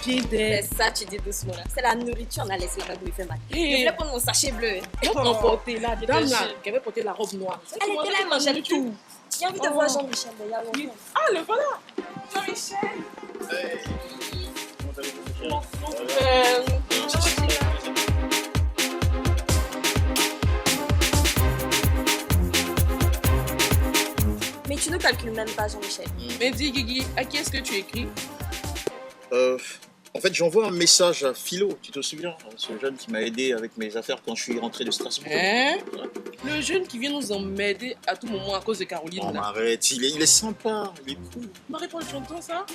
bien Mais d'être. ça, tu dis doucement là. C'est la nourriture, on a laissé là-bas pour lui faire mal. Je Et voulais prendre mon sachet bleu. on portait la Je te dame là, jure. qui avait porté la robe noire. Elle était là, elle mangeait tout. J'ai envie de Oh. voir Jean-Michel d'ailleurs. Oui. Ah, le voilà. Jean-Michel. Mais tu ne calcules même pas Jean-Michel. Mais dis, Guigui, à qui est-ce que tu écris? En fait, j'envoie un message à Philo, tu te souviens? Ce jeune qui m'a aidé avec mes affaires quand je suis rentré de Strasbourg. Hein? Le jeune qui vient nous emmerder à tout moment à cause de Caroline. Oh, là. arrête, il est sympa, il est cool. Marie-Paul, tu entends ça?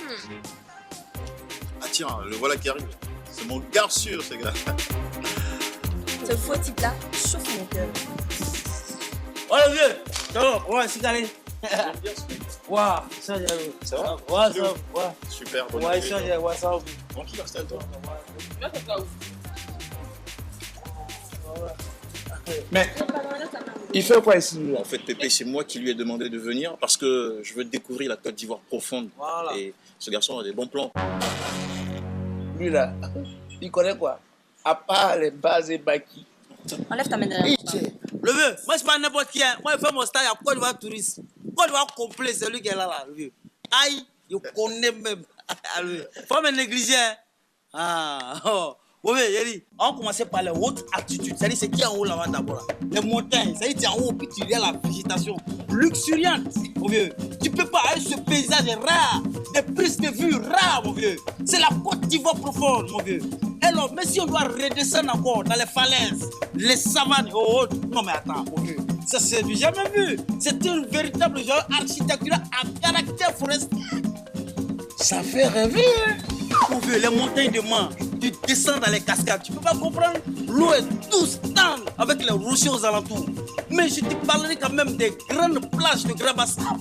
Ah tiens, le voilà qui arrive. C'est mon gars sûr, ce gars. Ce faux type-là chauffe mon cœur. Oh le vieux, ça va, ouais, c'est calé. Waouh, ça va. Ça va? Ouais, ça va, ouais. Super, bonne Ouais, journée. ça va, ouais, ça va. Tranquille, installe-toi. Là, ça va où? Mais, il fait quoi ici, lui, là? En fait, Pépé, c'est moi qui lui ai demandé de venir parce que je veux découvrir la Côte d'Ivoire profonde. Voilà. Et ce garçon a des bons plans. Lui, là, il connaît quoi? À part les bases et baki. Enlève ta main derrière. Le vieux, moi, je suis pas n'importe qui. Hein. Moi, je fais mon stage à Côte d'Ivoire Touriste. Côte d'Ivoire complet, c'est lui qui est là, le vieux. Aïe, je connais même. Le vieux. Faut me négliger. Hein. Ah, oh. Oui, Yeri, on va commencer par les hautes altitudes. C'est-à-dire, c'est qui est en haut là-bas d'abord là. Les montagnes, c'est-à-dire, tu es en haut, puis tu regardes la végétation luxuriante, mon vieux. Tu peux pas avoir ce paysage rare, des prises de vue rares, mon vieux. C'est la Côte d'Ivoire profonde, mon vieux. Alors, mais si on doit redescendre encore dans les falaises, les savanes, oh, non mais attends, mon vieux. Ça, c'est du jamais vu. C'est une véritable genre architecture à caractère forestier. Ça fait rêver, hein? Mon vieux, les montagnes de Man, tu descends dans les cascades, tu peux pas comprendre. L'eau est douce, tendre, avec les rochers aux alentours. Mais je te parlerai quand même des grandes plages de Grabassam.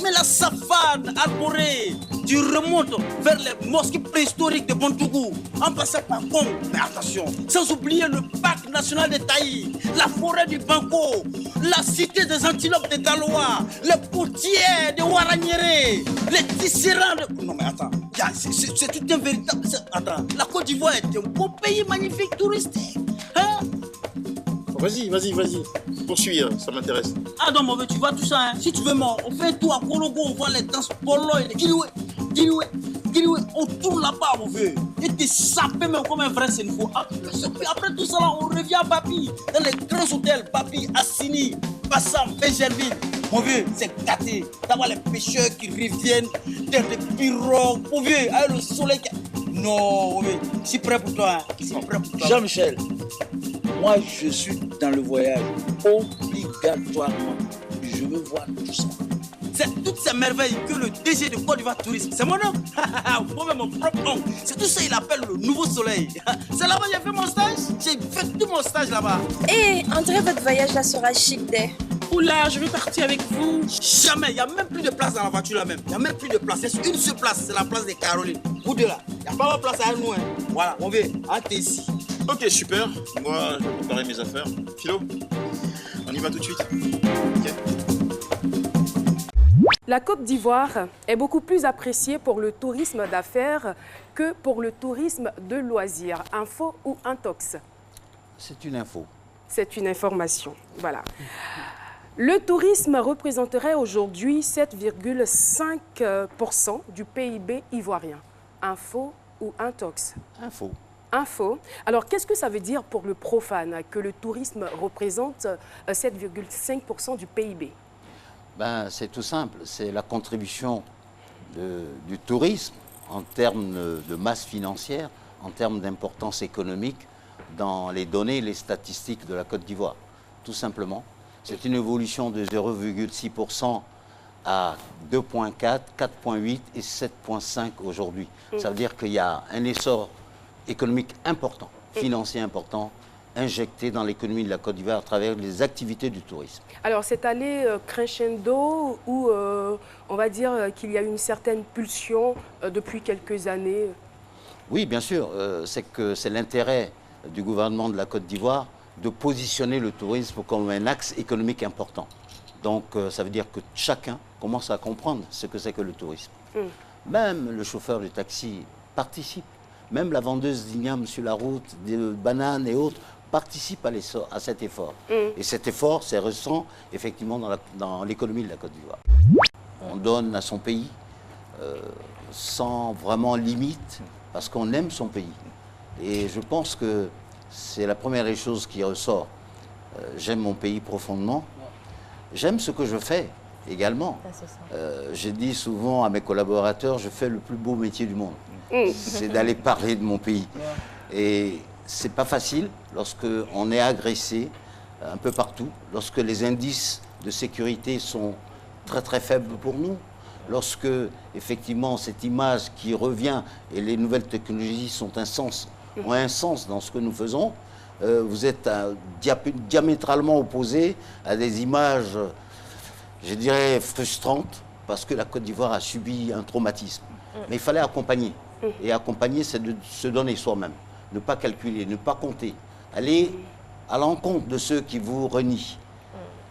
Mais la savane arborée, tu remontes vers les mosquées préhistoriques de Bontougou, en passant par Congo. Mais attention, sans oublier le parc national de Taï, la forêt du Banco, la cité des antilopes de Galois, les potiers de Waraniéré, les tisserands de... Non mais attends, c'est tout un véritable... Attends, la Côte d'Ivoire est un beau pays magnifique touristique. Hein? Vas-y. Poursuis, ça m'intéresse. Ah non, mon vieux, tu vois tout ça, hein? Si tu veux, on fait un tour à Kologo, on voit les danses polo et les Kiliwe. On tourne là-bas, mon vieux. Et t'es sapé même comme un vrai Sénéfo. Puis après tout ça, là, on revient à Bapi, dans les grands hôtels, Bapi, Assini, Bassam, Bégerville. Mon vieux, c'est gâté d'avoir les pêcheurs qui reviennent, des pirogues, mon vieux, avec le soleil qui... Non, mon vieux, je suis prêt pour toi, hein. Je suis prêt pour toi. Jean-Michel, moi, je suis dans le voyage. Obligatoirement. Je veux voir tout ça. C'est toutes ces merveilles que le DG de Côte d'Ivoire Tourisme, c'est mon homme, moi-même mon propre homme, c'est tout ça qu'il appelle le nouveau soleil. C'est là-bas que j'ai fait mon stage, j'ai fait tout mon stage là-bas. Et André, votre voyage là sera chic dès. Oula, je vais partir avec vous. Jamais, il n'y a même plus de place dans la voiture là-même. Il n'y a même plus de place, c'est une seule place, c'est la place de Caroline. Vous deux là, il n'y a pas de place à nous. Hein. Voilà, on veut, t'es ici. Ok, super. Moi, je vais préparer mes affaires. Philo, on y va tout de suite. Ok. La Côte d'Ivoire est beaucoup plus appréciée pour le tourisme d'affaires que pour le tourisme de loisirs. Info ou intox? C'est une info. C'est une information, voilà. Le tourisme représenterait aujourd'hui 7,5% du PIB ivoirien. Info ou intox? Info. Info. Alors, qu'est-ce que ça veut dire pour le profane que le tourisme représente 7,5% du PIB? Ben, c'est tout simple, c'est la contribution du tourisme en termes de masse financière, en termes d'importance économique dans les données et les statistiques de la Côte d'Ivoire. Tout simplement, c'est une évolution de 0,6% à 2,4, 4,8 et 7,5 aujourd'hui. Ça veut dire qu'il y a un essor économique important, financier important, injecté dans l'économie de la Côte d'Ivoire à travers les activités du tourisme. Alors, c'est allé crescendo ou on va dire qu'il y a une certaine pulsion depuis quelques années? Oui, bien sûr, c'est l'intérêt du gouvernement de la Côte d'Ivoire de positionner le tourisme comme un axe économique important. Donc, ça veut dire que chacun commence à comprendre ce que c'est que le tourisme. Même le chauffeur de taxi participe. Même la vendeuse d'igname sur la route, de bananes et autres, participe à cet effort. Et cet effort, c'est ressent effectivement dans l'économie de la Côte d'Ivoire. On donne à son pays sans vraiment limite, parce qu'on aime son pays. Et je pense que c'est la première des choses qui ressort. J'aime mon pays profondément. J'aime ce que je fais également. Je dis souvent à mes collaborateurs, je fais le plus beau métier du monde. C'est d'aller parler de mon pays. Et c'est pas facile lorsqu'on est agressé un peu partout, lorsque les indices de sécurité sont très très faibles pour nous, lorsque effectivement cette image qui revient et les nouvelles technologies ont un sens dans ce que nous faisons. Vous êtes diamétralement opposé à des images, je dirais, frustrantes, parce que la Côte d'Ivoire a subi un traumatisme. Mais il fallait accompagner. Et accompagner, c'est de se donner soi-même. Ne pas calculer, ne pas compter. Aller à l'encontre de ceux qui vous renient.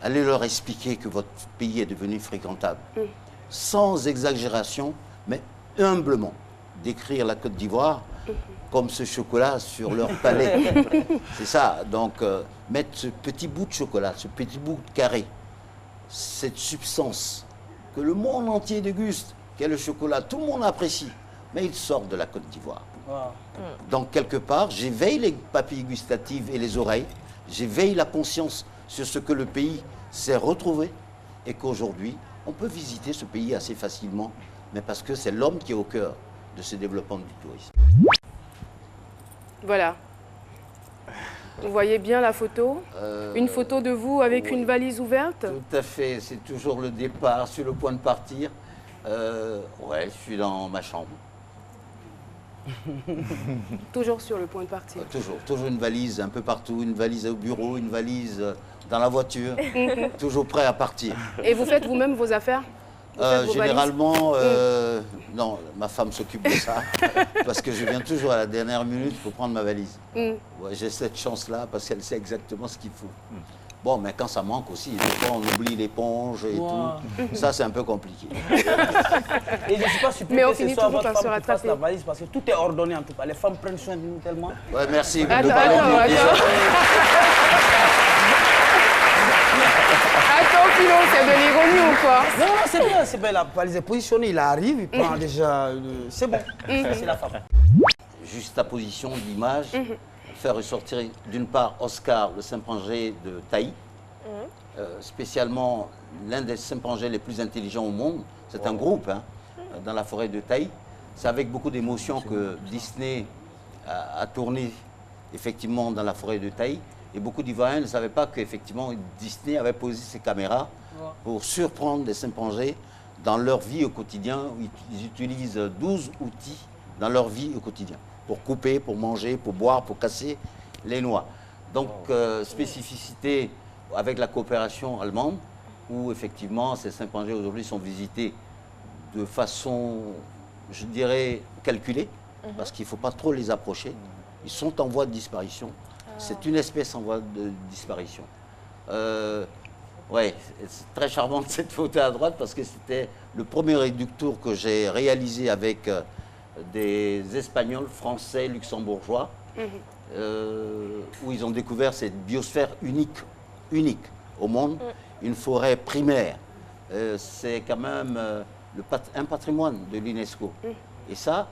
Allez leur expliquer que votre pays est devenu fréquentable. Sans exagération, mais humblement. Décrire la Côte d'Ivoire comme ce chocolat sur leur palais. C'est ça. Donc, mettre ce petit bout de chocolat, ce petit bout de carré, cette substance que le monde entier déguste, qu'est le chocolat, tout le monde apprécie, mais il sort de la Côte d'Ivoire. Donc, quelque part, j'éveille les papilles gustatives et les oreilles, j'éveille la conscience sur ce que le pays s'est retrouvé et qu'aujourd'hui, on peut visiter ce pays assez facilement, mais parce que c'est l'homme qui est au cœur de ce développement du tourisme. Voilà. Vous voyez bien la photo? Une photo de vous avec une valise ouverte? Tout à fait, c'est toujours le départ, sur le point de partir. Ouais, je suis dans ma chambre. Toujours sur le point de partir? Toujours une valise un peu partout, une valise au bureau, une valise dans la voiture, toujours prêt à partir. Et vous faites vous-même vos affaires? Généralement, non, ma femme s'occupe de ça, parce que je viens toujours à la dernière minute pour prendre ma valise. Ouais, j'ai cette chance-là, parce qu'elle sait exactement ce qu'il faut. Bon, mais quand ça manque aussi, des fois on oublie l'éponge et tout. Ça, c'est un peu compliqué. Et je ne suis pas surpris mais on que ce finit soit toujours votre par se femme qui fasse rattraper. la valise, parce que tout est ordonné en tout cas. Les femmes prennent soin de nous tellement. Ouais, merci. Attends. Attends, Philo, c'est de l'ironie ou quoi? Non, c'est bien, c'est bien. La valise est positionnée, il arrive, il prend déjà. C'est bon, c'est la femme. Juste ta position d'image, faire ressortir d'une part Oscar, le chimpanzé de Taï, spécialement l'un des chimpanzés les plus intelligents au monde. C'est un groupe dans la forêt de Taï. C'est avec beaucoup d'émotion que Disney a tourné effectivement dans la forêt de Taï. Et beaucoup d'Ivoiriens ne savaient pas qu'effectivement Disney avait posé ses caméras pour surprendre des chimpanzés dans leur vie au quotidien. Ils utilisent 12 outils dans leur vie au quotidien, pour couper, pour manger, pour boire, pour casser les noix. Donc, spécificité avec la coopération allemande, où effectivement ces chimpanzés aujourd'hui sont visités de façon, je dirais, calculée, parce qu'il ne faut pas trop les approcher. Ils sont en voie de disparition. C'est une espèce en voie de disparition. Ouais, c'est très charmante cette photo à droite, parce que c'était le premier réducteur que j'ai réalisé avec des Espagnols, Français, Luxembourgeois, où ils ont découvert cette biosphère unique au monde, une forêt primaire. C'est quand même un patrimoine de l'UNESCO. Et ça,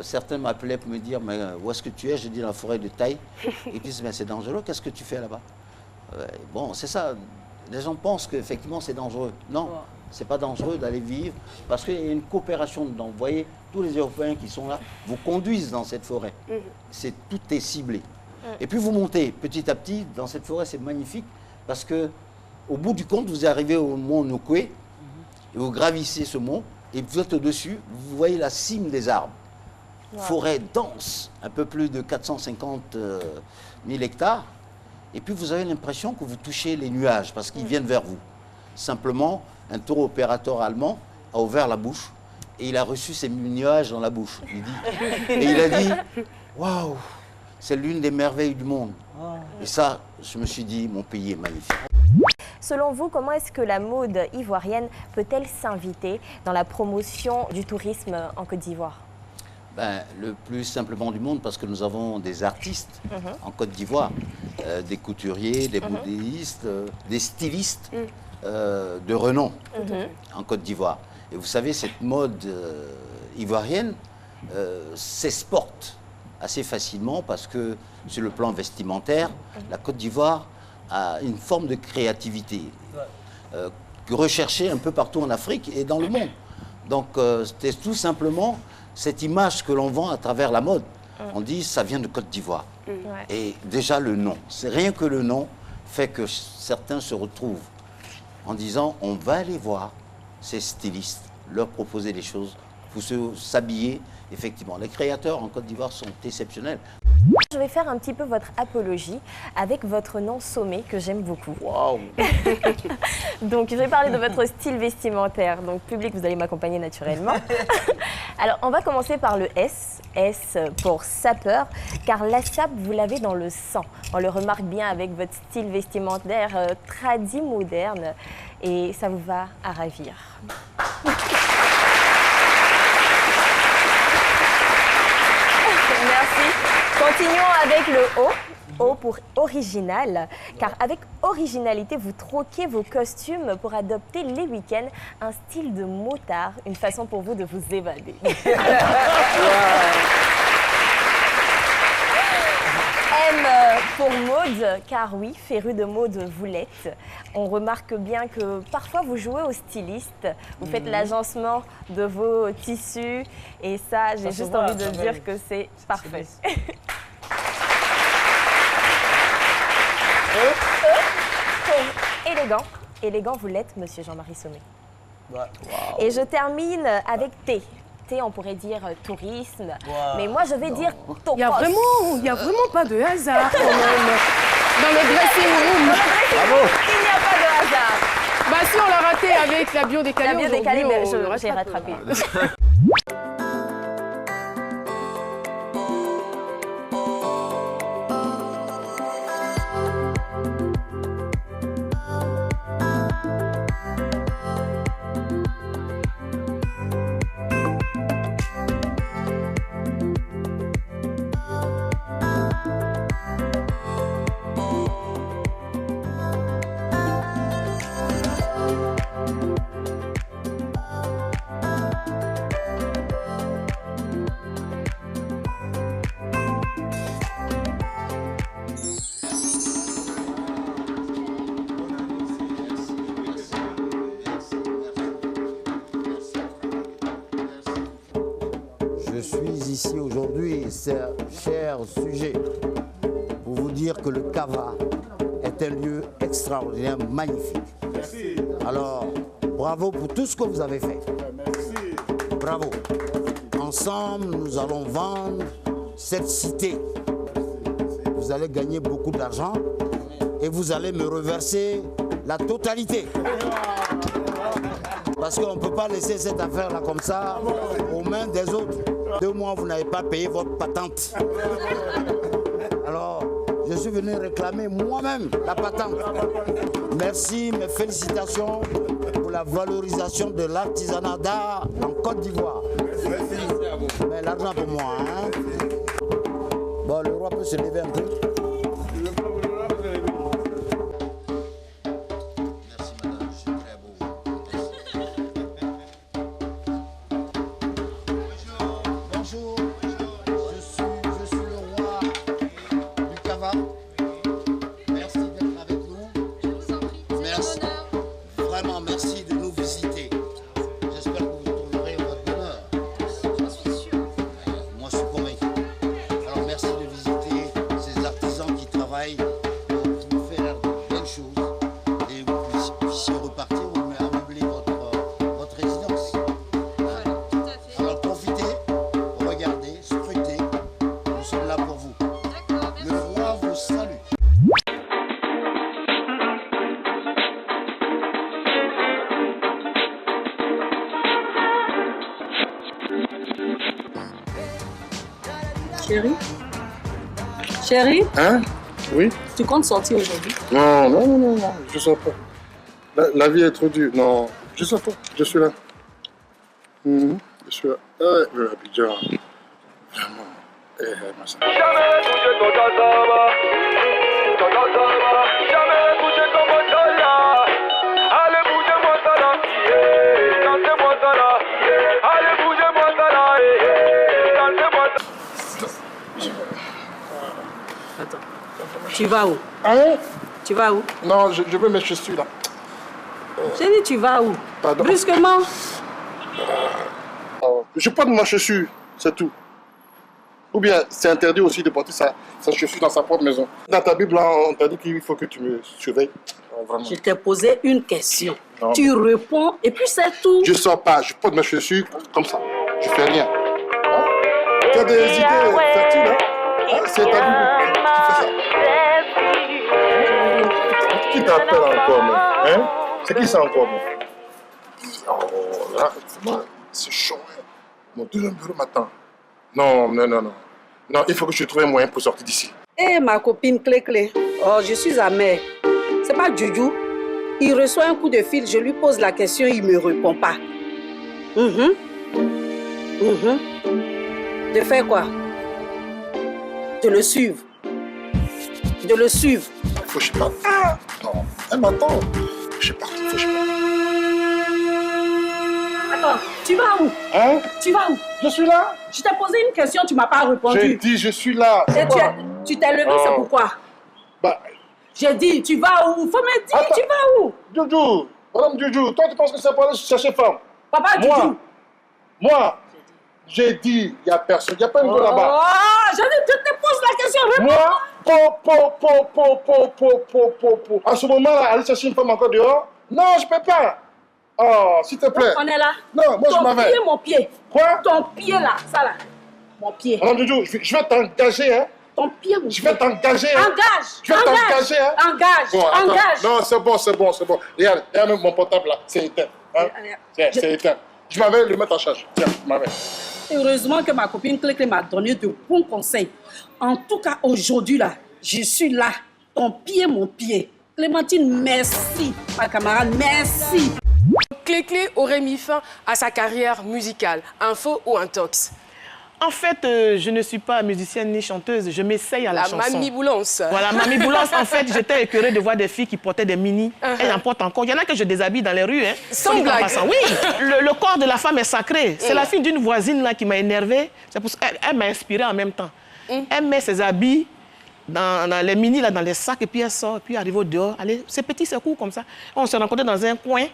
certains m'appelaient pour me dire, mais où est-ce que tu es? J'ai dit dans la forêt de Taï. Ils disent, mais c'est dangereux, qu'est-ce que tu fais là-bas? Bon, c'est ça. Les gens pensent qu'effectivement c'est dangereux. Non, c'est pas dangereux d'aller vivre, parce qu'il y a une coopération dedans. Vous voyez, tous les Européens qui sont là vous conduisent dans cette forêt. Tout est ciblé. Et puis vous montez petit à petit dans cette forêt, c'est magnifique, parce que au bout du compte, vous arrivez au mont Nokwe, et vous gravissez ce mont, et vous êtes au-dessus, vous voyez la cime des arbres. Forêt dense, un peu plus de 450 000 hectares. Et puis vous avez l'impression que vous touchez les nuages, parce qu'ils viennent vers vous. Simplement, un tour opérateur allemand a ouvert la bouche, et il a reçu ces nuages dans la bouche. Et il a dit, waouh, c'est l'une des merveilles du monde. Et ça, je me suis dit, mon pays est magnifique. Selon vous, comment est-ce que la mode ivoirienne peut-elle s'inviter dans la promotion du tourisme en Côte d'Ivoire? Le plus simplement du monde, parce que nous avons des artistes en Côte d'Ivoire, des couturiers, des bouddhistes, des stylistes de renom en Côte d'Ivoire. Et vous savez, cette mode ivoirienne s'exporte assez facilement parce que sur le plan vestimentaire, la Côte d'Ivoire a une forme de créativité recherchée un peu partout en Afrique et dans le monde. Donc c'était tout simplement cette image que l'on vend à travers la mode. On dit ça vient de Côte d'Ivoire. Et déjà le nom, c'est rien que le nom fait que certains se retrouvent en disant on va aller voir ces stylistes, leur proposer des choses pour s'habiller. Effectivement, les créateurs en Côte d'Ivoire sont exceptionnels. Je vais faire un petit peu votre apologie avec votre nom Sommet que j'aime beaucoup. Waouh. Donc, je vais parler de votre style vestimentaire. Donc, public, vous allez m'accompagner naturellement. Alors, on va commencer par le S. S pour sapeur, car la sape, vous l'avez dans le sang. On le remarque bien avec votre style vestimentaire tradi moderne et ça vous va à ravir. Merci. Continuons avec le O. O pour original, car avec originalité, vous troquez vos costumes pour adopter les week-ends un style de motard, une façon pour vous de vous évader. M pour mode, car oui, féru de mode vous l'êtes. On remarque bien que parfois vous jouez au styliste, vous faites l'agencement de vos tissus et ça, j'ai juste envie de dire que c'est parfait. Pour élégant, élégant vous l'êtes, monsieur Jean-Marie Sommet. Wow. Et je termine avec T. T, on pourrait dire tourisme, mais moi je vais dire topos. Il n'y a vraiment pas de hasard quand même dans le dressing room. Bravo. Il n'y a pas de hasard. Bah si on l'a raté avec la bio décalée. La bio décalée, mais j'ai rattrape. rattrapé. Je suis ici aujourd'hui, cher sujet, pour vous dire que le Cava est un lieu extraordinaire, magnifique. Merci. Alors, bravo pour tout ce que vous avez fait. Merci. Bravo. Ensemble, nous allons vendre cette cité. Vous allez gagner beaucoup d'argent et vous allez me reverser la totalité. Parce qu'on ne peut pas laisser cette affaire-là comme ça aux mains des autres. 2 mois, vous n'avez pas payé votre patente. Alors, je suis venu réclamer moi-même la patente. Merci, mes félicitations pour la valorisation de l'artisanat d'art en Côte d'Ivoire. Mais l'argent pour moi, hein. Bon, le roi peut se lever un peu. Chérie? Chérie? Hein? Oui? Tu comptes sortir aujourd'hui? Non, non, non, non, non, je sors pas. La vie est trop dure. Non, je sors pas, je suis là. Je suis là. Ah, Abidjan. machin. Attends. Tu vas où? Hein? Tu vas où? Non, je veux mes chaussures là. J'ai dit tu vas où? Pardon. Brusquement. Je porte ma chaussure, c'est tout. Ou bien c'est interdit aussi de porter sa chaussure dans sa propre maison. Dans ta Bible, là, on t'a dit qu'il faut que tu me surveilles. Vraiment. Je t'ai posé une question. Non. Tu réponds et puis c'est tout. Je sors pas, je porte ma chaussure comme ça. Je fais rien. Hein? Tu as des idées fertiles, hein? Hein? C'est ta Bible. Tu fais ça. Qui t'appelle encore, même? Hein? C'est qui ça encore, même? Oh là, c'est chaud, hein? Mon deuxième bureau m'attend. Non. Non, il faut que je trouve un moyen pour sortir d'ici. Eh, ma copine Clé. Oh, je suis amère. C'est pas Juju. Il reçoit un coup de fil, je lui pose la question, il me répond pas. De faire quoi? De le suivre. De le suivre. Faut que je parte. Ah, non, elle m'attend. Je parte, faut que je parte. Attends, tu vas où? Hein? Tu vas où? Je suis là. Je t'ai posé une question, tu m'as pas répondu. J'ai dit, je suis là. Et tu t'es levé, c'est pourquoi? Bah, j'ai dit, tu vas où? Faut me dire, tu vas où? Juju, madame Juju, toi tu penses que c'est pour aller chercher femme? Papa Juju. Moi, j'ai dit, il n'y a personne, il n'y a pas une go là-bas. Oh, je te pose la question, réponds. Moi, à ce moment-là, aller chercher une femme encore dehors? Non, je peux pas. Oh, s'il te plaît. On est là. Non, moi je m'en vais. Ton pied, mon pied. Quoi? Ton pied là, ça là. Mon pied. Madame Juju, je vais t'engager, hein. Ton pied, mon pied. Je vais t'engager, hein. Engage. Je vais t'engager, hein. Engage. Bon, engage. Non, c'est bon. Regarde, même mon portable là, c'est éteint. Hein? C'est éteint. Je m'en vais le mettre en charge. Tiens, je m'en vais. Heureusement que ma copine Clé m'a donné de bons conseils. En tout cas, aujourd'hui là, je suis là. Ton pied, mon pied. Clémentine, merci. Ma camarade, merci. Clé aurait mis fin à sa carrière musicale. Info ou intox? En fait, je ne suis pas musicienne ni chanteuse, je m'essaye à la chanson. La Mamie Boulance. Voilà, Mamie Boulance, en fait, j'étais écœurée de voir des filles qui portaient des mini. Elles en portent encore. Il y en a que je déshabille dans les rues. Hein, sans blague. Oui, le corps de la femme est sacré. C'est la fille d'une voisine là, qui m'a énervée. Elle m'a inspirée en même temps. Elle met ses habits dans les mini, là, dans les sacs, et puis elle sort, et puis arrive au dehors. Allez, c'est petit, c'est court comme ça. On s'est rencontrés dans un coin.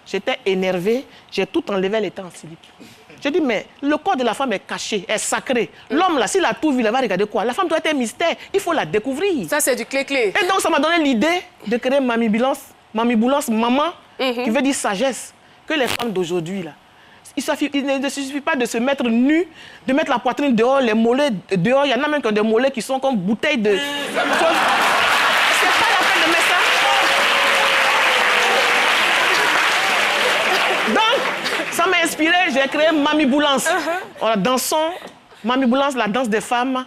J'étais énervée, j'ai tout enlevé, elle était en slip. J'ai dit, mais le corps de la femme est caché, est sacré. L'homme, là, s'il a tout vu, il va regarder quoi? La femme doit être un mystère, il faut la découvrir. Ça, c'est du clé. Et donc, ça m'a donné l'idée de créer Mamie Boulance, maman, qui veut dire sagesse. Que les femmes d'aujourd'hui, là, il ne suffit pas de se mettre nu, de mettre la poitrine dehors, les mollets dehors. Il y en a même qui ont des mollets qui sont comme bouteilles de... C'est pas la peine de mettre ça. Donc, ça m'a inspiré, j'ai créé Mamie Boulance. Voilà, dansons, Mamie Boulance, la danse des femmes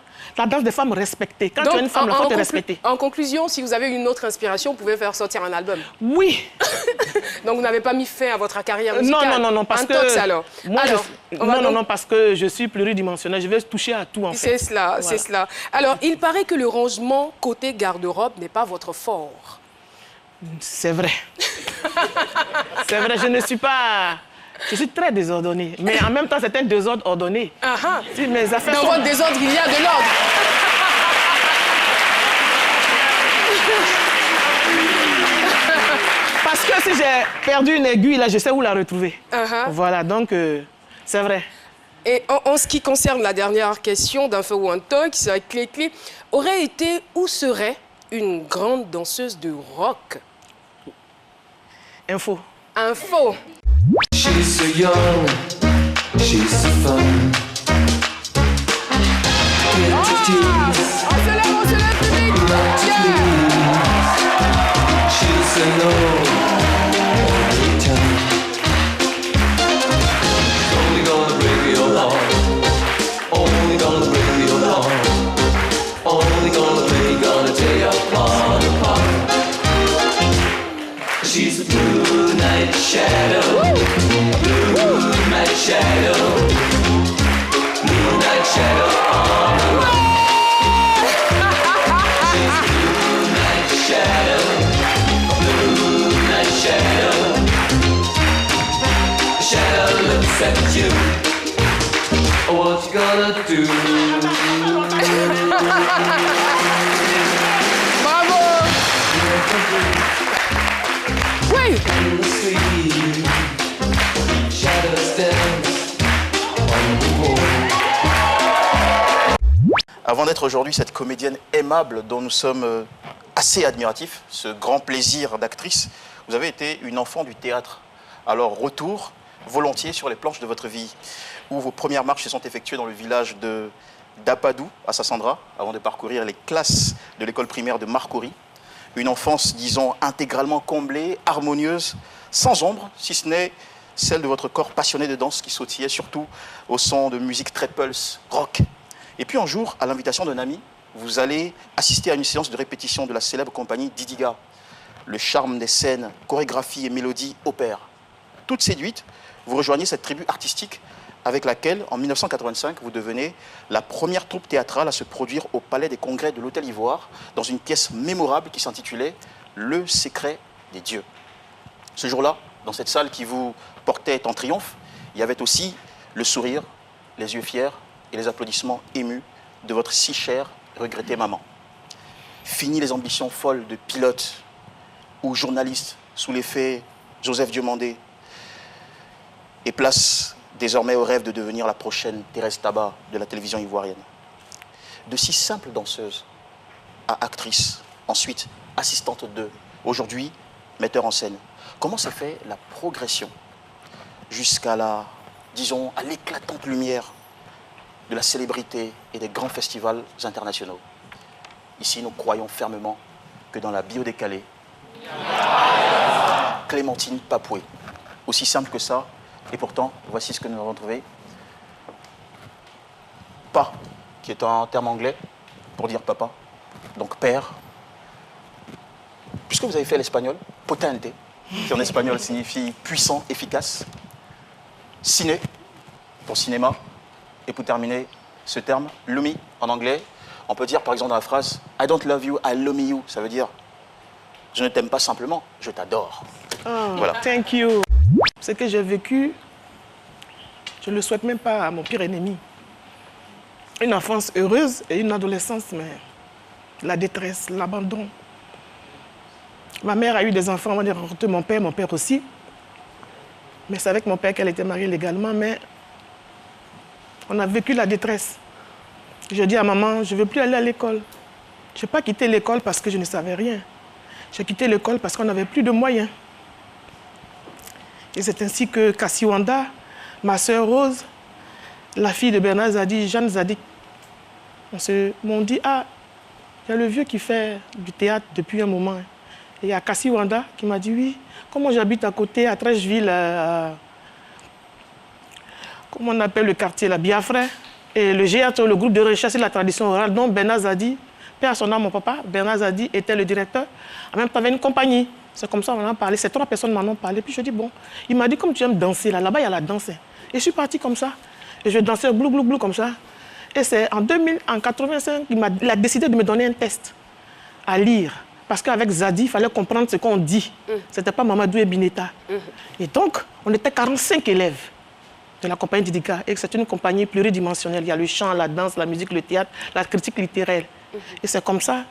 respectées. Quand tu es une femme, il faut te respecter. En conclusion, si vous avez une autre inspiration, vous pouvez faire sortir un album. Oui. Donc vous n'avez pas mis fin à votre carrière musicale? Non, parce Intox, alors. Non, parce que je suis pluridimensionnelle, je vais toucher à tout en fait. C'est cela, voilà. C'est cela. Alors, il paraît que le rangement côté garde-robe n'est pas votre fort. C'est vrai. C'est vrai, je ne suis pas... Je suis très désordonnée, mais en même temps, c'est un désordre ordonné. Si mes affaires dans votre désordre, il y a de l'ordre. Parce que si j'ai perdu une aiguille, là, je sais où la retrouver. Voilà, donc, c'est vrai. Et en ce qui concerne la dernière question d'Info ou Intox, Clé aurait été ou serait une grande danseuse de rock? Info. She's so young, she's so fun. On se lève, public. She's so low all the time. Only gonna break your heart. Only gonna break your heart. Only gonna tear your heart apart. She's a blue night shadow. Blue night shadow. Blue night shadow. accept you. What you gonna do? Bravo! Oui! Shadows dance on the wall. Avant d'être aujourd'hui cette comédienne aimable dont nous sommes assez admiratifs, ce grand plaisir d'actrice, vous avez été une enfant du théâtre. Alors retour volontiers sur les planches de votre vie, où vos premières marches se sont effectuées dans le village d'Apadou, à Sassandra, avant de parcourir les classes de l'école primaire de Marcory. Une enfance, disons, intégralement comblée, harmonieuse, sans ombre, si ce n'est celle de votre corps passionné de danse qui sautillait surtout au son de musique très pulse, rock. Et puis un jour, à l'invitation d'un ami, vous allez assister à une séance de répétition de la célèbre compagnie Didiga. Le charme des scènes, chorégraphie et mélodie opèrent. Toute séduite, vous rejoignez cette tribu artistique avec laquelle, en 1985, vous devenez la première troupe théâtrale à se produire au Palais des Congrès de l'Hôtel Ivoire dans une pièce mémorable qui s'intitulait « Le secret des dieux ». Ce jour-là, dans cette salle qui vous portait en triomphe, il y avait aussi le sourire, les yeux fiers et les applaudissements émus de votre si chère et regrettée maman. Fini les ambitions folles de pilote ou journaliste sous l'effet Joseph Diomandé, et place désormais au rêve de devenir la prochaine Thérèse Tabat de la télévision ivoirienne. De si simple danseuse à actrice, ensuite assistante de, aujourd'hui metteur en scène. Comment s'est fait la progression jusqu'à la, disons, à l'éclatante lumière de la célébrité et des grands festivals internationaux? Ici, nous croyons fermement que dans la biodécalée, Clémentine Papoué, aussi simple que ça, et pourtant, voici ce que nous avons trouvé. Pa, qui est un terme anglais pour dire papa, donc père. Puisque vous avez fait l'espagnol, potente, qui en espagnol signifie puissant, efficace. Ciné, pour cinéma. Et pour terminer, ce terme, lumi, en anglais, on peut dire par exemple dans la phrase I don't love you, I love you. Ça veut dire je ne t'aime pas simplement, je t'adore. Oh, voilà. Thank you. Ce que j'ai vécu, je ne le souhaite même pas à mon pire ennemi. Une enfance heureuse et une adolescence, mais la détresse, l'abandon. Ma mère a eu des enfants, on a rencontré mon père aussi. Mais c'est avec mon père qu'elle était mariée légalement, mais on a vécu la détresse. Je dis à maman, je ne veux plus aller à l'école. Je n'ai pas quitté l'école parce que je ne savais rien. J'ai quitté l'école parce qu'on n'avait plus de moyens. Et c'est ainsi que Kassi Wanda, ma sœur Rose, la fille de Bernard Zadi, Jeanne Zadi, m'ont dit, ah, il y a le vieux qui fait du théâtre depuis un moment. Et il y a Kassi Wanda qui m'a dit, oui, comment j'habite à côté, à Trècheville, comment on appelle le quartier, la Biafra, et le GATO, le groupe de recherche et la tradition orale, dont Bernard Zadi, père à son âme, mon papa, Bernard Zadi était le directeur. En même temps, il y avait une compagnie. C'est comme ça qu'on en a parlé. Ces 3 personnes m'en ont parlé. Puis je dis, bon, il m'a dit, comme tu aimes danser, là-bas, il y a la danse. Et je suis partie comme ça. Et je dansais blou, blou, blou, comme ça. Et c'est en 1985, il a décidé de me donner un test à lire. Parce qu'avec Zadi, il fallait comprendre ce qu'on dit. Ce n'était pas Mamadou et Bineta. Et donc, on était 45 élèves de la compagnie Didika. Et c'est une compagnie pluridimensionnelle. Il y a le chant, la danse, la musique, le théâtre, la critique littéraire. Et c'est comme ça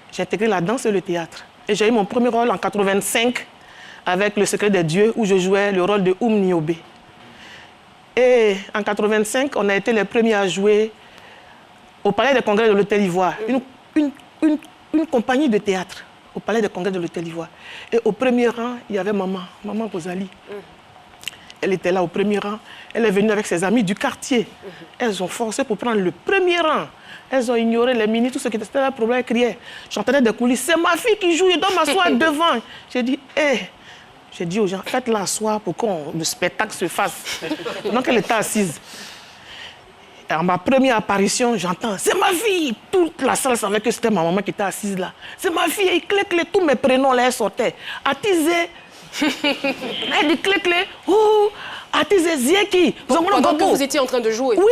que j'ai intégré la danse et le théâtre. Et j'ai eu mon premier rôle en 85 avec Le Secret des Dieux, où je jouais le rôle de Oum Niobé. Et en 85, on a été les premiers à jouer au Palais des Congrès de l'Hôtel Ivoire. Une compagnie de théâtre au Palais des Congrès de l'Hôtel Ivoire. Et au premier rang, il y avait maman Rosalie. Elle était là au premier rang. Elle est venue avec ses amis du quartier. Elles ont forcé pour prendre le premier rang. Elles ont ignoré les mini, tout ce qui était là, le problème, elles criaient. J'entendais des coulisses. C'est ma fille qui joue, je dois m'asseoir devant. J'ai dit, hé. J'ai dit aux gens, faites-la asseoir pour que le spectacle se fasse. Donc elle était assise. Et à ma première apparition, j'entends, c'est ma fille. Toute la salle savait que c'était ma maman qui était assise là. C'est ma fille. Et clé, tous mes prénoms là, elles sortaient. Attisé. Elle dit clé, ouh. Attisé Zieki. Pendant que vous étiez en train de jouer. Oui,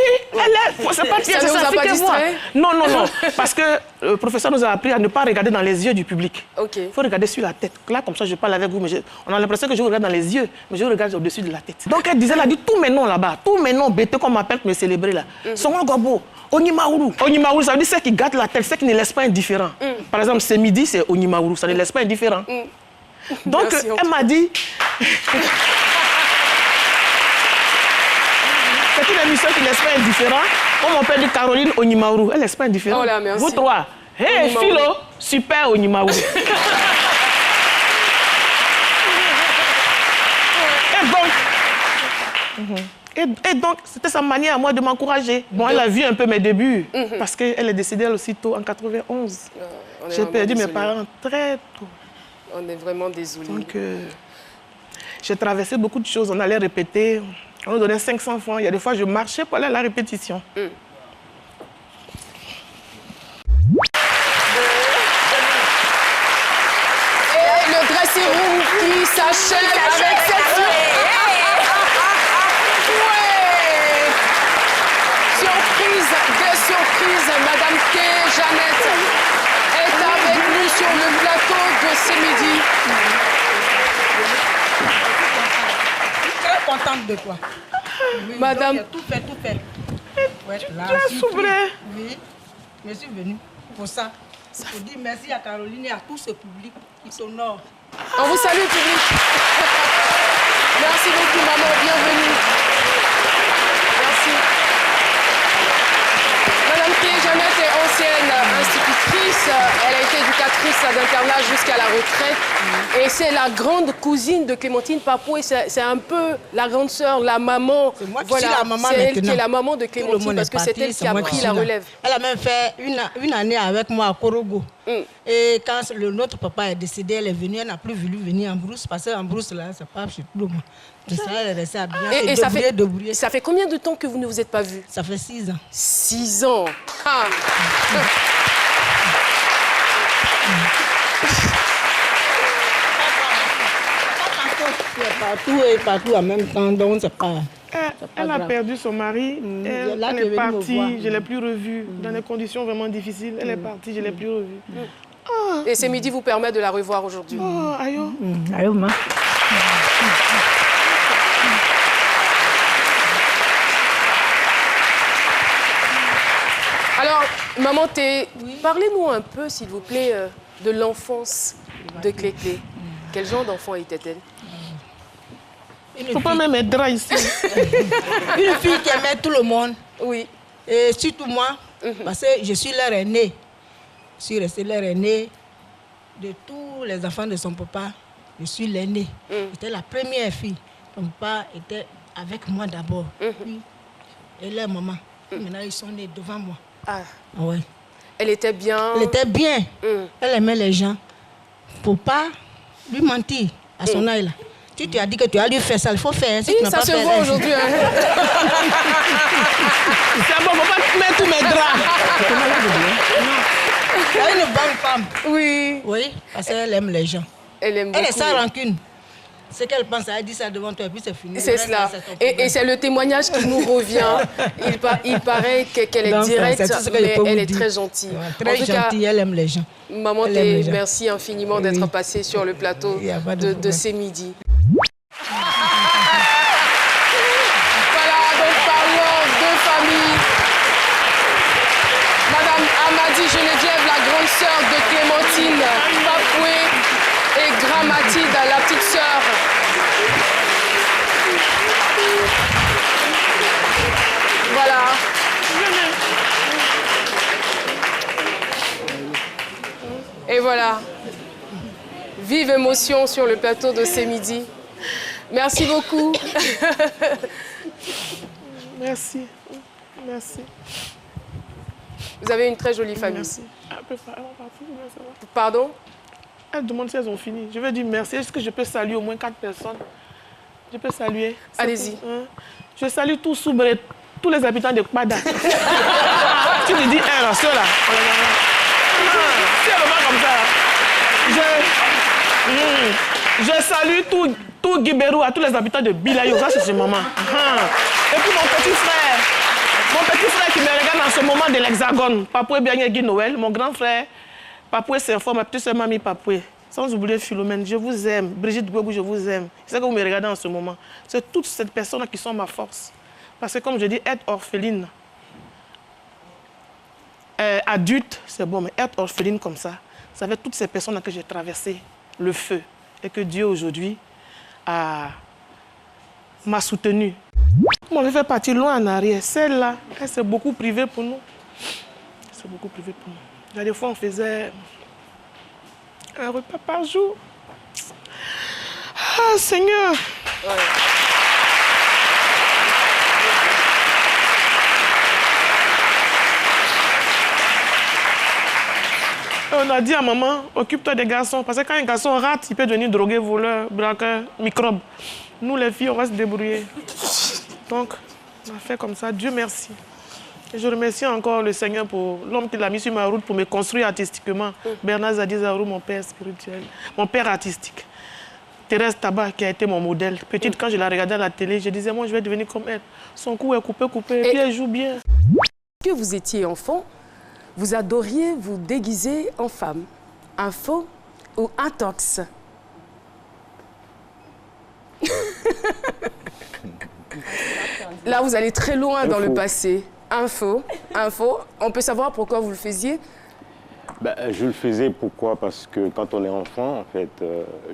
C'est pas pire, ça c'est ne vous a pas distrait? Non, non, non. Parce que le professeur nous a appris à ne pas regarder dans les yeux du public. Il faut regarder sur la tête. Là, comme ça, je parle avec vous, mais on a l'impression que je regarde dans les yeux, mais je regarde au-dessus de la tête. Donc, elle a dit tous mes noms là-bas, tous mes noms bêtés qu'on m'appelle pour me célébrer là. Songo Gobo, Onimaourou. Onimaourou, ça veut dire ceux qui gâtent la tête, ceux qui ne laissent pas indifférent. Par exemple, c'est midi, c'est Onimaourou, ça ne laisse pas indifférent. Donc, Merci, elle m'a dit... C'est une émission qui ne laisse pas indifférent. On m'appelle Caroline Onimaourou. Elle ne laisse pas indifférent. Oh là, merci. Vous trois. Hey, Onimaourou. Philo, super Onimaourou. Et donc, c'était sa manière à moi de m'encourager. Bon, elle a vu un peu mes débuts, parce qu'elle est décédée elle aussi tôt, en 91. J'ai perdu mes parents très tôt. On est vraiment désolés. Donc, j'ai traversé beaucoup de choses. On allait répéter. On nous donnait 500 francs. Il y a des fois, je marchais pour aller à la répétition. Et le dressing room qui s'achève avec cette surprise, des surprises. Madame T. Jeannette est avec nous sur le plateau de ce midi. Très contente de toi. Oui, Madame. donc, tout fait. Ouais, là, tu as surpris. souffert. Oui, je suis venue pour ça. Pour dire merci à Caroline et à tout ce public qui s'honore. On vous salue, public. Merci beaucoup, maman. Bienvenue. Merci. Madame T. Jeannette est ancienne institutrice. Elle a été éducatrice d'internat jusqu'à la retraite. Et c'est la grande cousine de Clémentine Papoué. C'est un peu la grande sœur, la maman. C'est moi qui suis la maman c'est elle maintenant. qui est la maman de Tout le Clémentine monde parce est que c'est parti, elle qui c'est a moi pris suis la là. relève. Elle a même fait une année avec moi à Korogo. Et quand notre papa est décédé, elle est venue, elle n'a plus voulu venir en brousse parce qu'en brousse, là, c'est pas chez tout le monde. Et ça, elle est restée à bien. Et ça fait combien de temps que vous ne vous êtes pas vus? Ça fait 6 ans. 6 ans. Ah. Partout en même temps, donc c'est pas... Elle a perdu son mari, elle Là, tu es est venue me voir. partie, je ne l'ai plus revue. Dans des conditions vraiment difficiles, elle est partie, je ne l'ai plus revue. Et ce midi vous permet de la revoir aujourd'hui. Oh, aïe. Aïe, ma. Alors, maman, parlez-nous un peu, s'il vous plaît, de l'enfance de Clé-Clé. Quel genre d'enfant était-elle? Il ne faut pas même être drap ici. Une fille qui aimait tout le monde. Oui. Et surtout moi, parce que je suis leur aînée. Je suis restée leur aînée. De tous les enfants de son papa, je suis l'aînée. J'étais la première fille. Son papa était avec moi d'abord. Puis, et leur maman. Maintenant, ils sont nés devant moi. Ah. Ouais. Elle était bien. Elle était bien. Elle aimait les gens. Faut pas lui mentir à son âge là. Si tu as dit que tu as lui faire ça, il faut faire. Si tu n'as ça pas se fait, voit aujourd'hui. Hein. C'est bon, faut pas mettre tous mes draps. Elle est une bonne femme. Oui. Oui, parce qu'elle aime les gens. Elle aime beaucoup. Elle est sans rancune. Ce qu'elle pense, elle dit ça devant toi et puis c'est fini. C'est cela. Et c'est le témoignage qui nous revient. Il paraît qu'elle est Donc, directe, c'est tout ce que je mais peux elle vous est dire. très gentille. Très gentille, elle aime les gens. Maman, Elle aime les gens. merci infiniment d'être passée sur le plateau de ces midis. Voilà, donc parlons de famille. Madame Amadi Geneviève, la grande sœur de Clémentine Papoué, et Grand Mathilde, la petite sœur. Voilà. Et voilà. Vive émotion sur le plateau de ces midis. Merci beaucoup. Merci. Merci. Vous avez une très jolie famille. Merci. Pardon? Elle demande si elles ont fini. Je vais dire merci. Est-ce que je peux saluer au moins 4 personnes? Je peux saluer. Allez-y. Je salue tous Soubré, tous les habitants de Kpada. Tu te dis, là, ceux-là. C'est vraiment comme ça. Je salue tout Guibérou, à tous les habitants de Bilayo. Ça, c'est chez maman. Et puis mon petit frère qui me regarde moment de l'Hexagone. Papoué Bianyegui Noël, mon grand frère. Papoué Saint-Fort, ma petite soeur Mamie Papoué. Sans oublier Philomène, je vous aime. Brigitte Gouegou, je vous aime. C'est ça que vous me regardez en ce moment. C'est toutes ces personnes qui sont ma force. Parce que comme je dis, être orpheline, adulte, c'est bon, mais être orpheline comme ça fait toutes ces personnes que j'ai traversé le feu. Et que Dieu aujourd'hui m'a soutenue. On m'avait fait partir loin en arrière. Celle-là, elle s'est beaucoup privée pour nous. C'est beaucoup privé pour nous. Il y a des fois, on faisait un repas par jour. Ah, Seigneur! Ouais. On a dit à maman, occupe-toi des garçons. Parce que quand un garçon rate, il peut devenir drogué, voleur, braqueur, microbe. Nous, les filles, on va se débrouiller. Donc, on a fait comme ça. Dieu merci. Et je remercie encore le Seigneur pour l'homme qui l'a mis sur ma route pour me construire artistiquement. Bernard Zadizarou, mon père spirituel, mon père artistique. Thérèse Tabat, qui a été mon modèle. Petite, quand je la regardais à la télé, je disais, moi, je vais devenir comme elle. Son cou est coupé, et puis elle joue bien. Que vous étiez enfant, vous adoriez vous déguiser en femme, un faux ou un tox. Là, vous allez très loin dans le passé. Un faux. On peut savoir pourquoi vous le faisiez? Je le faisais, pourquoi? Parce que quand on est enfant, en fait,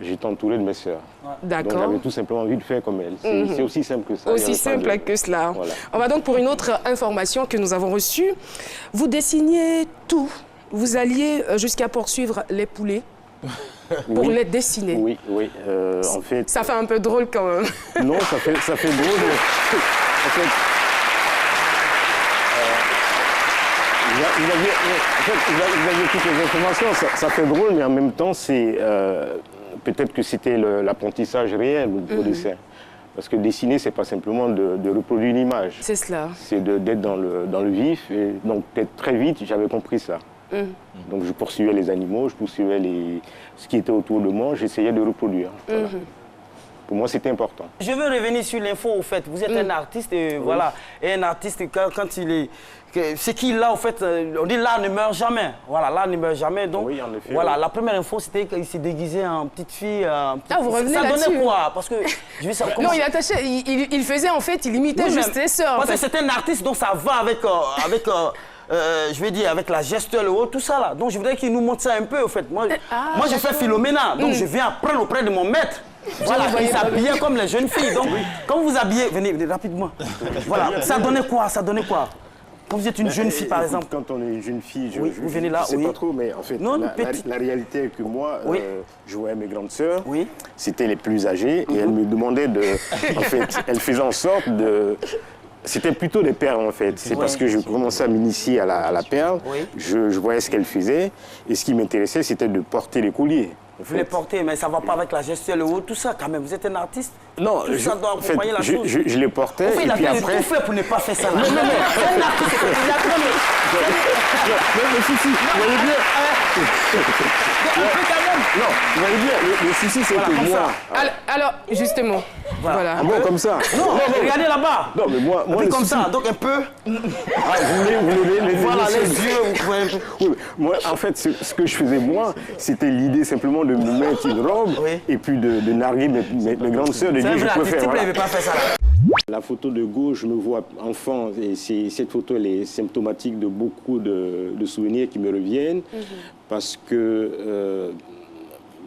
j'étais entouré de mes sœurs. D'accord. Donc j'avais tout simplement envie de faire comme elles. C'est aussi simple que ça. Aussi simple que cela. Voilà. On va donc pour une autre information que nous avons reçue. Vous dessiniez tout. Vous alliez jusqu'à poursuivre les poulets pour les dessiner. Oui. En fait... Ça fait un peu drôle quand même. Non, ça fait drôle. En fait, vous aviez toutes les informations, ça fait drôle, mais en même temps, c'est peut-être que c'était l'apprentissage réel au dessin. Parce que dessiner, c'est pas simplement de reproduire une image. C'est cela. C'est d'être dans le vif. Et donc, peut-être très vite, j'avais compris ça. Donc, je poursuivais les animaux, je poursuivais ce qui était autour de moi, j'essayais de reproduire. Voilà. Pour moi, c'était important. Je veux revenir sur l'info, au fait. Vous êtes un artiste, et voilà. Et un artiste, quand il est... C'est qu'il a, au fait, on dit l'art ne meurt jamais. Voilà, l'art ne meurt jamais. Donc, oui, en effet, voilà, la première info, c'était qu'il s'est déguisé en petite fille. Vous revenez ça là-dessus. donnait quoi? Parce que je vais savoir comment... Non, il attachait, il faisait, en fait, il imitait juste ses sœurs. Parce que c'est un artiste, donc ça va avec je vais dire, avec la gestuelle, tout ça là. Donc, je voudrais qu'il nous montre ça un peu, au fait. Moi je fais Philomena, donc je viens apprendre auprès de mon maître. Voilà, il s'habillait comme les jeunes filles. Donc, quand vous vous habillez, venez rapidement. Voilà, ça donnait quoi? Quand vous êtes une jeune fille, par exemple. Quand on est une jeune fille, je vous venez là, ne sais pas trop, mais en fait, la réalité est que moi, je voyais mes grandes sœurs, c'était les plus âgées, et elles me demandaient de... En fait, elles faisaient en sorte de... C'était plutôt des perles, en fait. C'est parce que je commençais à m'initier à la perle, je voyais ce qu'elles faisaient, et ce qui m'intéressait, c'était de porter les colliers. Vous les portez, mais ça ne va pas avec la gestuelle, tout ça quand même. Vous êtes un artiste. Non, ça doit accompagner la chose. Je les portais, et puis après... tout fait pour ne pas faire ça. Non, un artiste, il a pris le souci, vous voyez bien. Non, vous voyez bien, le souci, c'est que moi... Alors, justement, voilà. Ah bon, comme ça? Non, regardez là-bas. Non, mais moi... comme ça, donc un peu... Vous voulez voilà, les yeux, vous pouvez un peu... Oui, moi, en fait, ce que je faisais, moi, c'était l'idée simplement de me mettre une robe et puis de narguer mes grandes sœurs, de dire je peux faire. Voilà. Pas faire ça, là. La photo de gauche, je me vois enfant, et cette photo elle est symptomatique de beaucoup de souvenirs qui me reviennent, parce que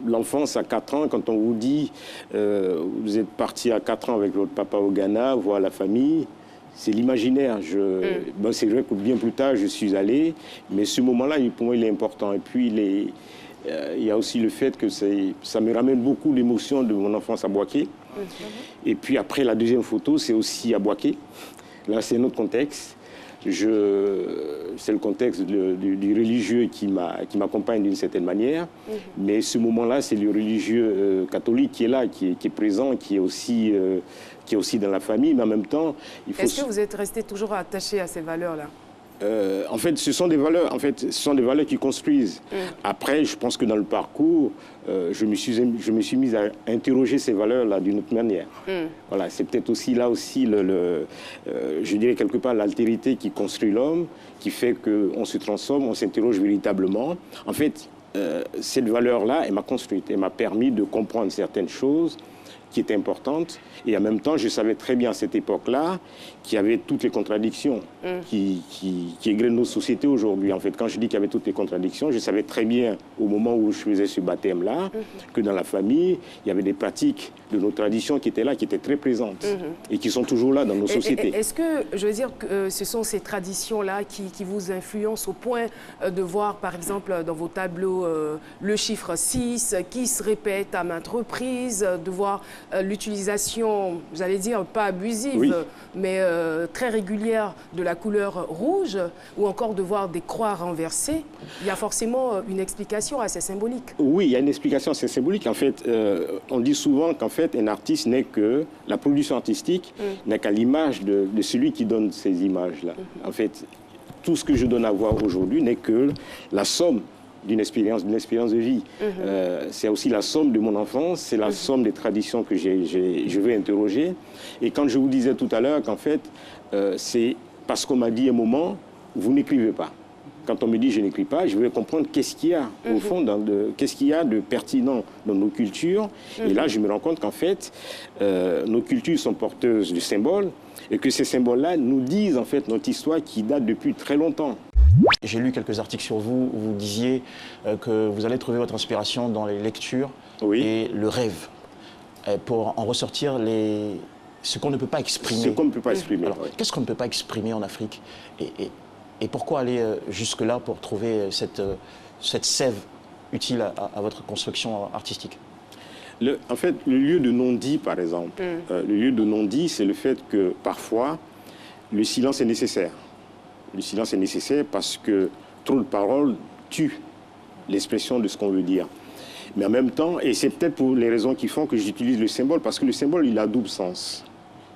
l'enfance à 4 ans, quand on vous dit vous êtes parti à 4 ans avec votre papa au Ghana, voir la famille, c'est l'imaginaire. Ben, c'est vrai que bien plus tard, je suis allé, mais ce moment-là, pour moi, il est important. Et puis, il y a aussi le fait que ça me ramène beaucoup l'émotion de mon enfance à Boaké. Et puis après, la deuxième photo, c'est aussi à Boaké. Là, c'est un autre contexte. C'est le contexte du religieux qui m'accompagne d'une certaine manière. Mais ce moment-là, c'est le religieux catholique qui est là, qui est présent, qui est aussi dans la famille. Mais en même temps, il faut... Est-ce que vous êtes resté toujours attaché à ces valeurs-là? En fait, ce sont des valeurs. En fait, ce sont des valeurs qui construisent. Après, je pense que dans le parcours, je me suis mis à interroger ces valeurs-là d'une autre manière. Voilà, c'est peut-être aussi là aussi je dirais quelque part l'altérité qui construit l'homme, qui fait qu'on se transforme, on s'interroge véritablement. En fait, cette valeur-là, elle m'a construite, elle m'a permis de comprendre certaines choses qui étaient importantes. Et en même temps, je savais très bien à cette époque-là qu'il y avait toutes les contradictions qui égrènent nos sociétés aujourd'hui. En fait, quand je dis qu'il y avait toutes les contradictions, je savais très bien au moment où je faisais ce baptême-là que dans la famille, il y avait des pratiques de nos traditions qui étaient là, qui étaient très présentes et qui sont toujours là dans nos sociétés. Est-ce que, je veux dire, que ce sont ces traditions-là qui vous influencent au point de voir, par exemple, dans vos tableaux, le chiffre 6 qui se répète à maintes reprises, de voir l'utilisation, j'allais dire, pas abusive, mais très régulière de la couleur rouge, ou encore de voir des croix renversées? Il y a forcément une explication assez symbolique. Oui, il y a une explication assez symbolique. En fait, on dit souvent qu'en fait, un artiste n'est que... La production artistique n'est qu'à l'image de celui qui donne ces images-là. En fait, tout ce que je donne à voir aujourd'hui n'est que la somme d'une expérience de vie. C'est aussi la somme de mon enfance, c'est la somme des traditions que je veux interroger. Et quand je vous disais tout à l'heure qu'en fait, c'est parce qu'on m'a dit à un moment, vous n'écrivez pas. Quand on me dit je n'écris pas, je veux comprendre qu'est-ce qu'il y a au fond, qu'est-ce qu'il y a de pertinent dans nos cultures. Et là, je me rends compte qu'en fait, nos cultures sont porteuses de symboles et que ces symboles-là nous disent en fait notre histoire qui date depuis très longtemps. J'ai lu quelques articles sur vous où vous disiez que vous allez trouver votre inspiration dans les lectures et le rêve pour en ressortir ce qu'on ne peut pas exprimer. Ce qu'on ne peut pas exprimer. Alors, qu'est-ce qu'on ne peut pas exprimer en Afrique et pourquoi aller jusque-là pour trouver cette sève utile à votre construction artistique? En fait, le lieu de non-dit, par exemple, le lieu de non-dit, c'est le fait que parfois, le silence est nécessaire. Le silence est nécessaire parce que trop de paroles tuent l'expression de ce qu'on veut dire. Mais en même temps, et c'est peut-être pour les raisons qui font que j'utilise le symbole, parce que le symbole, il a double sens.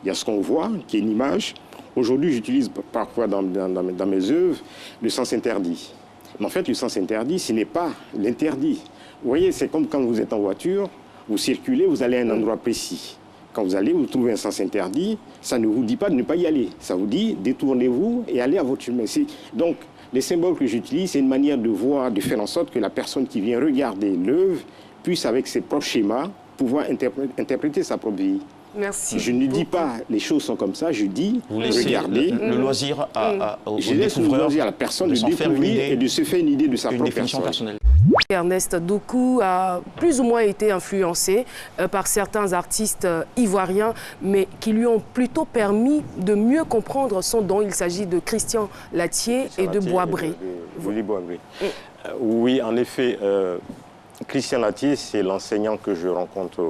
Il y a ce qu'on voit, qui est une image. Aujourd'hui, j'utilise parfois dans mes œuvres le sens interdit. Mais en fait, le sens interdit, ce n'est pas l'interdit. Vous voyez, c'est comme quand vous êtes en voiture, vous circulez, vous allez à un endroit précis. Quand vous allez, vous trouvez un sens interdit, ça ne vous dit pas de ne pas y aller. Ça vous dit, détournez-vous et allez à votre chemin. Donc, les symboles que j'utilise, c'est une manière de voir, de faire en sorte que la personne qui vient regarder l'œuvre puisse, avec ses propres schémas, pouvoir interpréter sa propre vie. Merci. Je ne dis pas les choses sont comme ça, je dis regardez. Le loisir au je laisse le loisir à la personne de découvrir et de se faire une idée de sa propre personne. Personnelle. Ernest Doku a plus ou moins été influencé par certains artistes ivoiriens, mais qui lui ont plutôt permis de mieux comprendre son don. Il s'agit de Christian Latier et de Boisbré. Oui, en effet. Christian Latier, c'est l'enseignant que je rencontre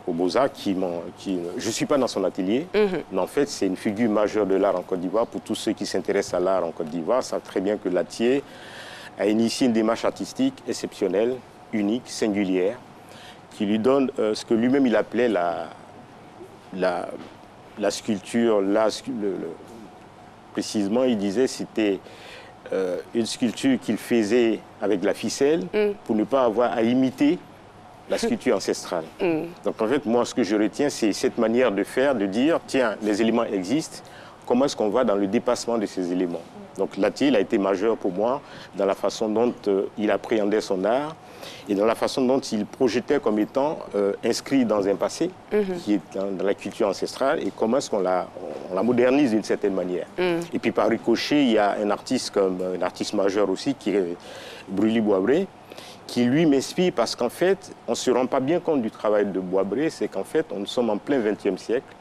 au Beaux-Arts. Je ne suis pas dans son atelier, mais en fait, c'est une figure majeure de l'art en Côte d'Ivoire. Pour tous ceux qui s'intéressent à l'art en Côte d'Ivoire, savent très bien que Latier a initié une démarche artistique exceptionnelle, unique, singulière, qui lui donne ce que lui-même il appelait la sculpture. Précisément, il disait que c'était une sculpture qu'il faisait avec la ficelle pour ne pas avoir à imiter la sculpture ancestrale. Donc en fait, moi, ce que je retiens, c'est cette manière de faire, de dire, tiens, les éléments existent, comment est-ce qu'on va dans le dépassement de ces éléments? Donc Latier, il a été majeur pour moi dans la façon dont il appréhendait son art et dans la façon dont il projetait comme étant inscrit dans un passé qui est dans la culture ancestrale et comment est-ce qu'on la modernise d'une certaine manière. Et puis par ricochet, il y a un artiste majeur aussi qui est Brûlis Boisbré, qui lui m'inspire parce qu'en fait, on ne se rend pas bien compte du travail de Boisbré, c'est qu'en fait, nous sommes en plein XXe siècle.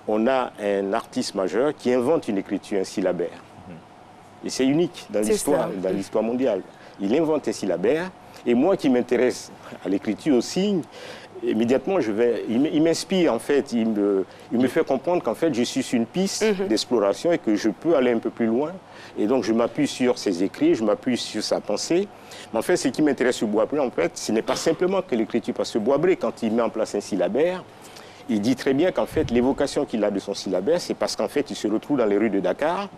On a un artiste majeur qui invente une écriture, un syllabaire. Et c'est unique dans l'histoire mondiale. Il invente un syllabaire. Et moi qui m'intéresse à l'écriture, au signe, immédiatement, il m'inspire en fait. Il me fait comprendre qu'en fait, je suis sur une piste d'exploration et que je peux aller un peu plus loin. Et donc, je m'appuie sur ses écrits, je m'appuie sur sa pensée. Mais en fait, ce qui m'intéresse sur Boisbré, en fait, ce n'est pas simplement que l'écriture. Parce que Boisbré, quand il met en place un syllabaire, il dit très bien qu'en fait, l'évocation qu'il a de son syllabaire, c'est parce qu'en fait, il se retrouve dans les rues de Dakar.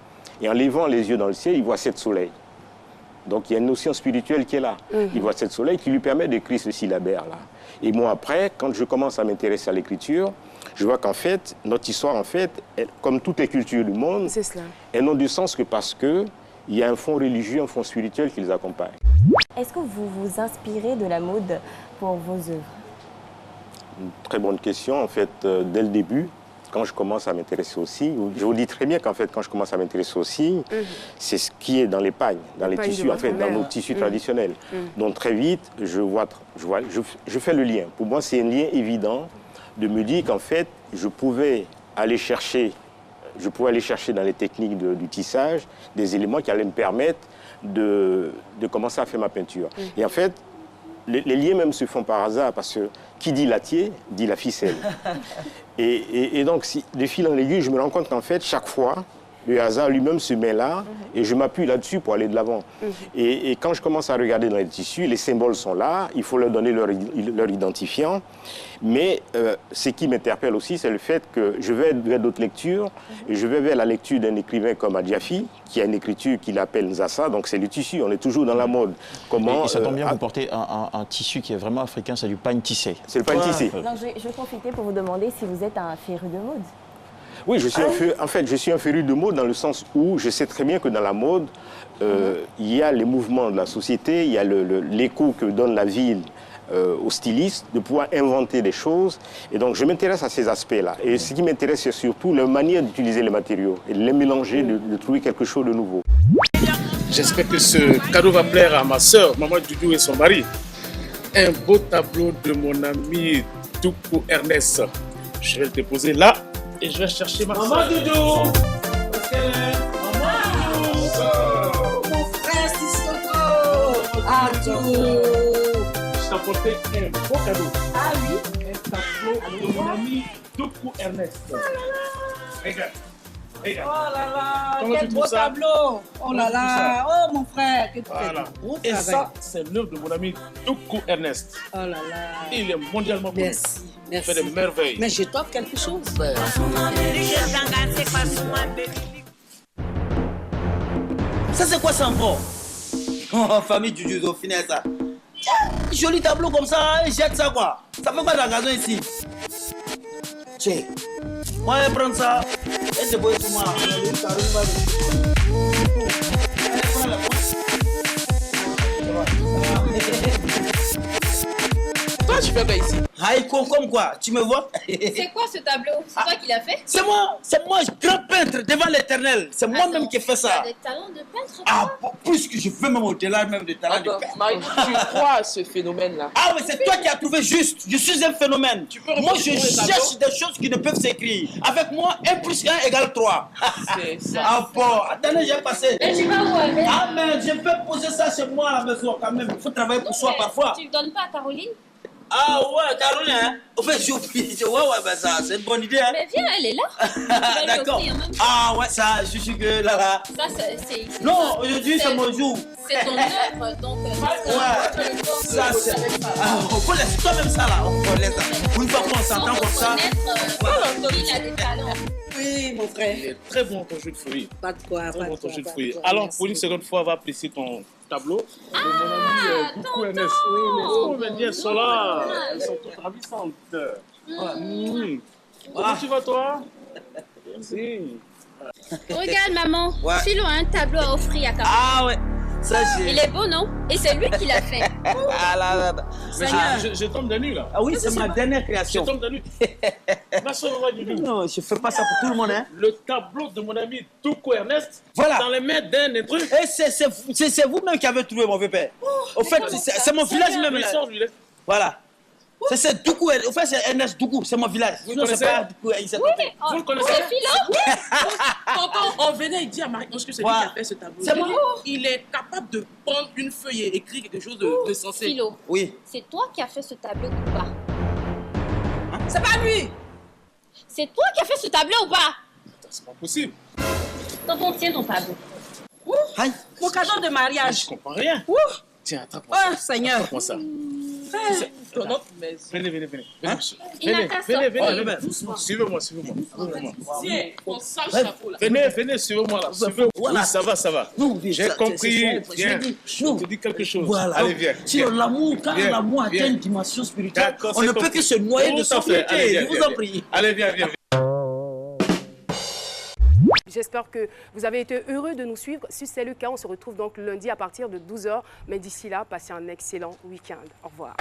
Et en levant les yeux dans le ciel, il voit 7 soleils. Donc il y a une notion spirituelle qui est là. Il voit 7 soleils qui lui permet d'écrire ce syllabaire-là. Et moi, après, quand je commence à m'intéresser à l'écriture, je vois qu'en fait, notre histoire, en fait, comme toutes les cultures du monde, elles n'ont du sens que parce qu'il y a un fond religieux, un fond spirituel qui les accompagne. Est-ce que vous vous inspirez de la mode pour vos œuvres? Une très bonne question. En fait, dès le début, quand je commence à m'intéresser aussi, je vous dis très bien qu'en fait, quand je commence à m'intéresser aussi, c'est ce qui est dans les pagnes, dans les tissus, en fait, dans nos tissus traditionnels. Donc très vite, je fais le lien. Pour moi, c'est un lien évident de me dire qu'en fait, je pouvais aller chercher dans les techniques du tissage des éléments qui allaient me permettre de commencer à faire ma peinture. Et en fait, les liens même se font par hasard parce que qui dit latier dit la ficelle. Et donc, de fil en aiguille, je me rends compte qu'en fait, chaque fois, le hasard lui-même se met là et je m'appuie là-dessus pour aller de l'avant. Et quand je commence à regarder dans les tissus, les symboles sont là, il faut leur donner leur identifiant. Mais ce qui m'interpelle aussi, c'est le fait que je vais vers d'autres lectures et je vais vers la lecture d'un écrivain comme Adjafi, qui a une écriture qu'il appelle Nzassa, donc c'est le tissu, on est toujours dans la mode. Comment, et ça tombe bien, vous portez un tissu qui est vraiment africain, c'est du pagne tissé. C'est le pagne tissé. Donc, je vais profiter pour vous demander si vous êtes un féru de mode. Oui, je suis un féru de mode dans le sens où je sais très bien que dans la mode, il y a les mouvements de la société, il y a l'écho que donne la ville aux stylistes, de pouvoir inventer des choses. Et donc, je m'intéresse à ces aspects-là. Et ce qui m'intéresse, c'est surtout la manière d'utiliser les matériaux et de les mélanger, de trouver quelque chose de nouveau. J'espère que ce cadeau va plaire à ma sœur, Maman Doudou et son mari. Un beau tableau de mon ami Doukou Ernest. Je vais le déposer là et je vais chercher ma sœur. Maman Doudou! Mon frère Sissoko! Ah, Je t'ai apporté un beau cadeau. Ah oui? Un tableau de mon ami Doukou Ernest. Regarde. Regarde. Oh là là, Comment quel tu beau trouves ça? tableau! Oh là là, oh mon frère, que tu Voilà. fais du beau Et travail. ça, c'est l'œuvre de mon ami Doukou Ernest. Oh là là. Il est mondialement connu. Merci, Il merci. fait des merveilles. Mais je t'offre quelque chose. Ça, c'est quoi ça encore? Oh, famille du au final, ça. Joli tableau comme ça, jette ça quoi. Ça fait quoi dans la gazon ici? Tiens, moi je vais prendre ça et c'est beau pour moi. Toi, tu fais quoi ici? Haïko comme quoi? Tu me vois? C'est quoi ce tableau? C'est toi qui l'as fait? C'est moi, grand peintre devant l'éternel. C'est moi-même qui ai fait Tu as ça. des talents de peintre? Ah, plus que je veux même au-delà même de talent de peintre. Marie, tu crois à ce phénomène-là? Ah oui, c'est toi qui as trouvé juste. Je suis un phénomène. Moi, je cherche des choses qui ne peuvent s'écrire. Avec moi, 1 plus 1 égale 3. C'est ça. Ah bon, attendez, j'ai passé. Mais tu vas où avec? Ah mais je peux poser ça chez moi à la maison quand même. Il faut travailler pour soi parfois. Tu ne donnes pas à Caroline? Ah ouais, Caroline, hein? En fait, j'ai oublié. Ouais, ben ça, c'est une bonne idée, hein? Mais viens, elle est là. D'accord. Ah ouais, ça, je suis que là. Ça, c'est... Non, aujourd'hui, c'est mon jour. C'est ton œuvre, donc... Ouais, ça, c'est... Ah, on peut laisser toi-même ça, là. On peut laisser ça. Une fois qu'on s'entend comme ça... Il a des talents. Oui, mon frère. Il est très bon ton jeu de fruits. Pas de quoi, Très pas bon de ton quoi. jeu de pas fruits. de quoi. Alors, Merci pour une seconde fois, on va apprécier ton tableau. De mon ami Doukou Ernest. tonton. Oh, mais elles sont là. Elles sont toutes ravissantes. Comment tu vas, toi? Merci. Regarde, maman. Ouais. Philo a un tableau à offrir à Caroline. Ah ouais, ça j'ai... Il est beau, non? Et c'est lui qui l'a fait. Ah là. Mais Ah. je tombe de nu, là. Ah oui, c'est ma dernière création. Je tombe de nu. Ma soeur va du nu. Non, je fais pas ça pour tout le monde, hein. Le tableau de mon ami Doukou Ernest, Voilà. dans les mains d'un intrus. Et c'est vous-même qui avez trouvé mon vieux-père. Au fait, c'est mon village même là. Voilà. C'est Doukou. Au fait, c'est Ernest Doukou, c'est mon village. Vous Sinon, c'est connaissez? pas Doukou. Vous le connaissez? C'est Philo? Tonton, on venait dire à Marie-Ange que c'est lui qui a fait ce tableau. C'est moi. Il est capable de prendre une feuille et écrire quelque chose de sensé. Philo, Oui. c'est toi qui as fait ce tableau ou pas? C'est pas lui. C'est toi qui as fait ce tableau ou pas? C'est pas possible. Tonton, tiens ton tableau. Mon cadeau de mariage. Je comprends rien. Tiens, attrape-moi Oh, ça. Seigneur. Attrape-moi ça. Venez, venez, venez. Hein? Il a Venez, qu'à venez, sortir. venez, venez. Suivez-moi, suivez-moi. Tiens, on sale chapeau là. Venez, venez, suivez-moi là. Suivez-moi. Voilà. Oui, ça va, ça va. Non, J'ai compris. Viens, je te dis quelque chose. Voilà. Allez, viens. Sur l'amour, quand Viens, l'amour atteint viens. une dimension spirituelle, D'accord, on c'est ne peut compris. que se noyer de Tout à son fait. Allez, viens, Je vous viens, en viens. prie. Allez, viens, viens. J'espère que vous avez été heureux de nous suivre. Si c'est le cas, on se retrouve donc lundi à partir de 12h. Mais d'ici là, passez un excellent week-end. Au revoir.